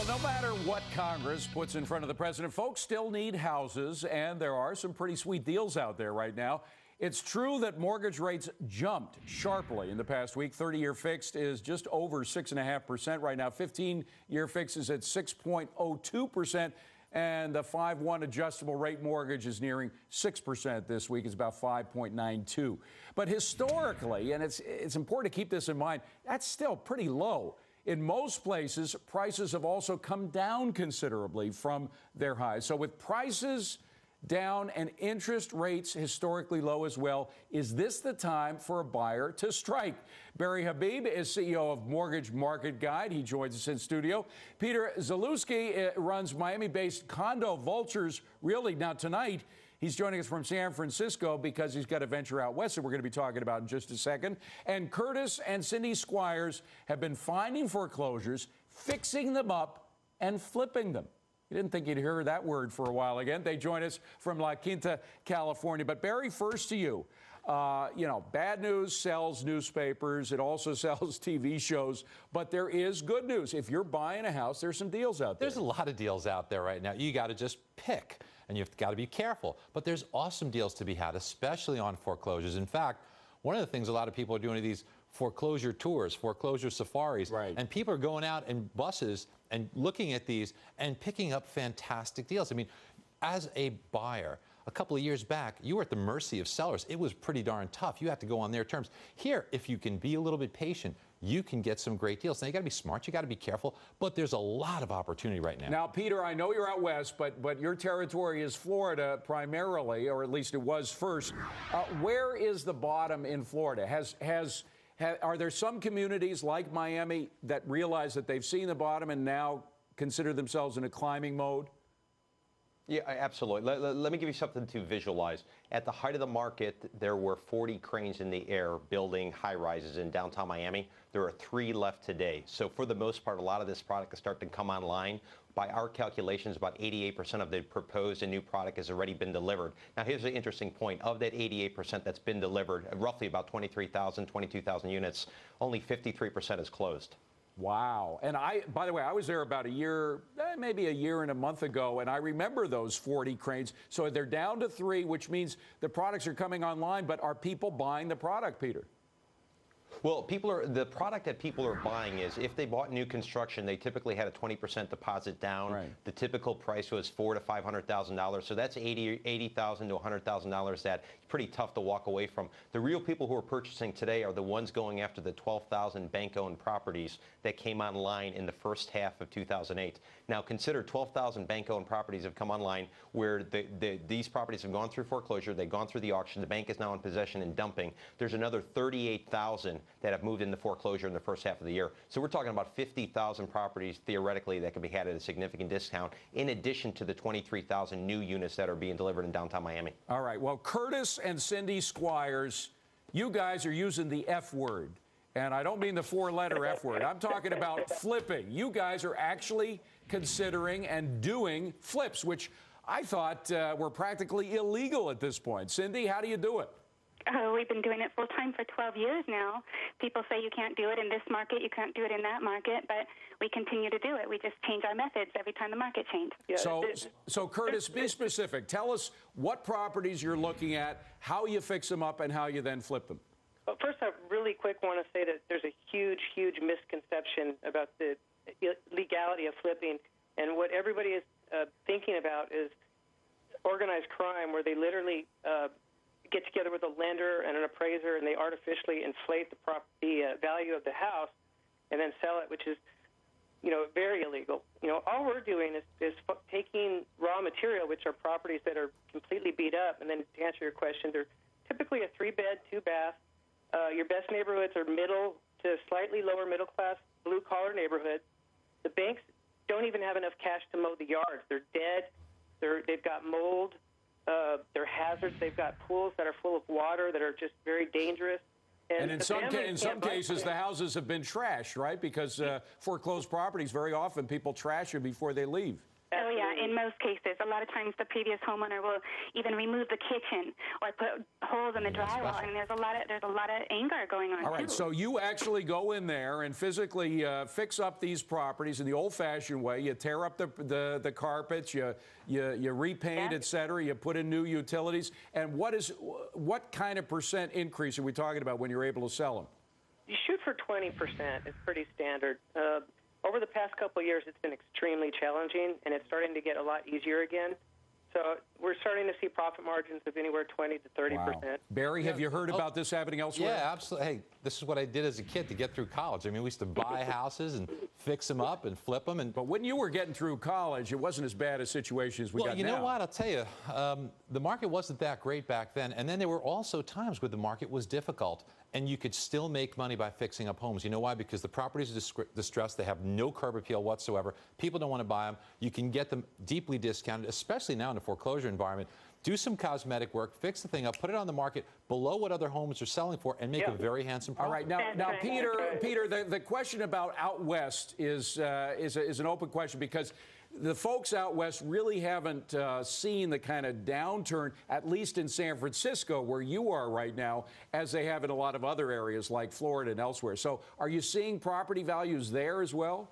No matter what Congress puts in front of the president, folks still need houses, and there are some pretty sweet deals out there right now. It's true that mortgage rates jumped sharply in the past week. 30-year fixed is just over 6.5% right now. 15-year fixed is at 6.02%. And the 5/1 adjustable rate mortgage is nearing 6% this week. It's about 5.92. But historically, and it's important to keep this in mind, that's still pretty low. In most places, prices have also come down considerably from their highs. So with prices down and interest rates historically low as well, is this the time for a buyer to strike? Barry Habib is CEO of Mortgage Market Guide. He joins us in studio. Peter Zalewski runs Miami-based Condo Vultures. Really, now tonight, he's joining us from San Francisco because he's got a venture out west that we're going to be talking about in just a second. And Curtis and Cindy Squires have been finding foreclosures, fixing them up, and flipping them. You didn't think you'd hear that word for a while again. They join us from La Quinta, California. But Barry, first to you. Bad news sells newspapers. It also sells TV shows. But there is good news. If you're buying a house, there's some deals out there. There's a lot of deals out there right now. You got to just pick, and you've got to be careful. But there's awesome deals to be had, especially on foreclosures. In fact, one of the things a lot of people are doing are these foreclosure tours, foreclosure safaris. Right. And people are going out in buses and looking at these and picking up fantastic deals. I mean, as a buyer, a couple of years back, you were at the mercy of sellers. It was pretty darn tough. You had to go on their terms. Here, if you can be a little bit patient, you can get some great deals. Now, you got to be smart. You got to be careful. But there's a lot of opportunity right now. Now, Peter, I know you're out west, but your territory is Florida primarily, or at least it was first. Where is the bottom in Florida? Are there some communities like Miami that realize that they've seen the bottom and now consider themselves in a climbing mode? Yeah, absolutely. Let me give you something to visualize. At the height of the market, there were 40 cranes in the air building high-rises in downtown Miami. There are 3 left today. So for the most part, a lot of this product is starting to come online. By our calculations, about 88% of the proposed and new product has already been delivered. Now, here's the interesting point. Of that 88% that's been delivered, roughly about 23,000, 22,000 units, only 53% is closed. Wow. And by the way, I was there about a year, maybe a year and a month ago, and I remember those 40 cranes. So they're down to 3, which means the products are coming online, but are people buying the product, Peter? Well, the product that people are buying is, if they bought new construction, they typically had a 20% deposit down. Right. The typical price was $400,000 to $500,000. So that's $80,000 to $100,000 that it's pretty tough to walk away from. The real people who are purchasing today are the ones going after the 12,000 bank-owned properties that came online in the first half of 2008. Now, consider 12,000 bank-owned properties have come online where these properties have gone through foreclosure, they've gone through the auction, the bank is now in possession and dumping. There's another 38,000 that have moved into foreclosure in the first half of the year. So we're talking about 50,000 properties, theoretically, that could be had at a significant discount, in addition to the 23,000 new units that are being delivered in downtown Miami. All right. Well, Curtis and Cindy Squires, you guys are using the F word. And I don't mean the 4-letter F word. I'm talking about flipping. You guys are actually considering and doing flips, which I thought were practically illegal at this point. Cindy, how do you do it? We've been doing it full time for 12 years now. People say you can't do it in this market, you can't do it in that market, but we continue to do it. We just change our methods every time the market changes. Yeah. So Curtis, be specific. Tell us what properties you're looking at, how you fix them up, and how you then flip them. Well, first, I really quick want to say that there's a huge, huge misconception about the legality of flipping. And what everybody is thinking about is organized crime, where they literally get together with a lender and an appraiser, and they artificially inflate the value of the house and then sell it, which is, very illegal. All we're doing is taking raw material, which are properties that are completely beat up, and then to answer your question, they're typically a 3-bed, 2-bath. Your best neighborhoods are middle to slightly lower middle class, blue-collar neighborhoods. The banks don't even have enough cash to mow the yards. They're dead. They've got mold. They're hazards. They've got pools that are full of water that are just very dangerous. And in some cases, the houses have been trashed, right? Because foreclosed properties, very often people trash them before they leave. Oh, yeah, in most cases. A lot of times the previous homeowner will even remove the kitchen or put holes in the drywall. I mean, there's a lot of anger going on, All right, too. so you actually go in there and physically fix up these properties in the old-fashioned way. You tear up the carpets, you repaint, et cetera, you put in new utilities. And what kind of percent increase are we talking about when you're able to sell them? You shoot for 20%. It's pretty standard. Over the past couple of years, it's been extremely challenging, and it's starting to get a lot easier again. So we're starting to see profit margins of anywhere 20 to 30%. Wow. Barry, have you heard about this happening elsewhere? Yeah, absolutely. Hey, this is what I did as a kid to get through college. I mean, we used to buy houses and fix them up and flip them. But when you were getting through college, it wasn't as bad a situation as we got now. Well, you know what? I'll tell you, the market wasn't that great back then. And then there were also times where the market was difficult, and you could still make money by fixing up homes. You know why? Because the properties are distressed. They have no curb appeal whatsoever. People don't want to buy them. You can get them deeply discounted, especially now in a foreclosure environment. Do some cosmetic work, fix the thing up, put it on the market below what other homes are selling for, and make a very handsome profit. All right, now, Peter, the question about out west is an open question because the folks out west really haven't seen the kind of downturn, at least in San Francisco, where you are right now, as they have in a lot of other areas like Florida and elsewhere. So are you seeing property values there as well?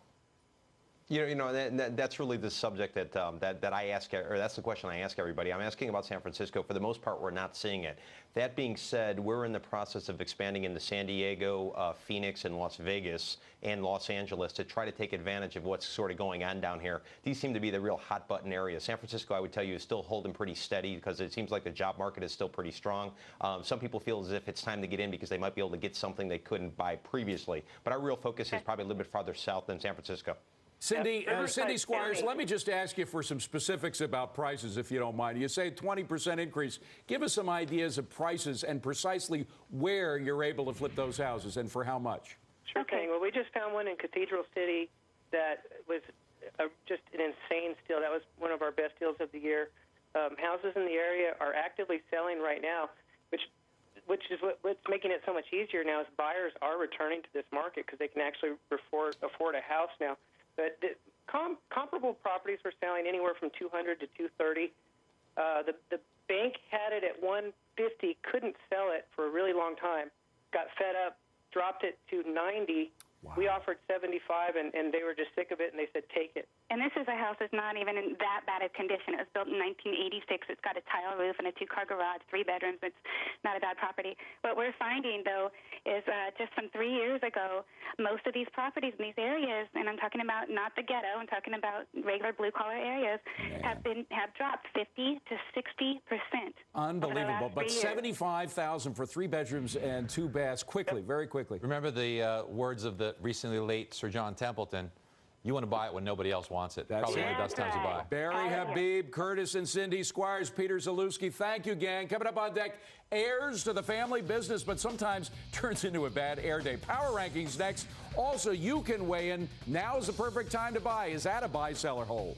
You know that's really the subject that I ask, or that's the question I ask everybody. I'm asking about San Francisco. For the most part, we're not seeing it. That being said, we're in the process of expanding into San Diego, Phoenix, and Las Vegas, and Los Angeles to try to take advantage of what's sort of going on down here. These seem to be the real hot button areas. San Francisco, I would tell you, is still holding pretty steady because it seems like the job market is still pretty strong. Some people feel as if it's time to get in because they might be able to get something they couldn't buy previously. But our real focus is probably a little bit farther south than San Francisco. Cindy Squires, let me just ask you for some specifics about prices, if you don't mind. You say 20% increase. Give us some ideas of prices and precisely where you're able to flip those houses and for how much. Sure thing. Well, we just found one in Cathedral City that was just an insane steal. That was one of our best deals of the year. Houses in the area are actively selling right now, which is what's making it so much easier now is buyers are returning to this market because they can actually afford a house now. But comparable properties were selling anywhere from $200 to $230. The bank had it at $150, couldn't sell it for a really long time, got fed up, dropped it to $90. Wow. We offered $75, and they were just sick of it, and they said, take it. And this is a house that's not even in that bad of condition. It was built in 1986. It's got a tile roof and a two-car garage, 3 bedrooms. It's not a bad property. What we're finding, though, is just from 3 years ago, most of these properties in these areas, and I'm talking about not the ghetto, I'm talking about regular blue-collar areas, have dropped 50 to 60%. Unbelievable. But $75,000 for 3 bedrooms and 2 baths, quickly, very quickly. Remember the words of the recently late Sir John Templeton, you want to buy it when nobody else wants it. Probably one of the best times to buy. Barry Habib, Curtis and Cindy Squires, Peter Zalewski, thank you, gang. Coming up on deck, heirs to the family business, but sometimes turns into a bad air day. Power rankings next. Also, you can weigh in. Now is the perfect time to buy. Is that a buy, sell, or hold?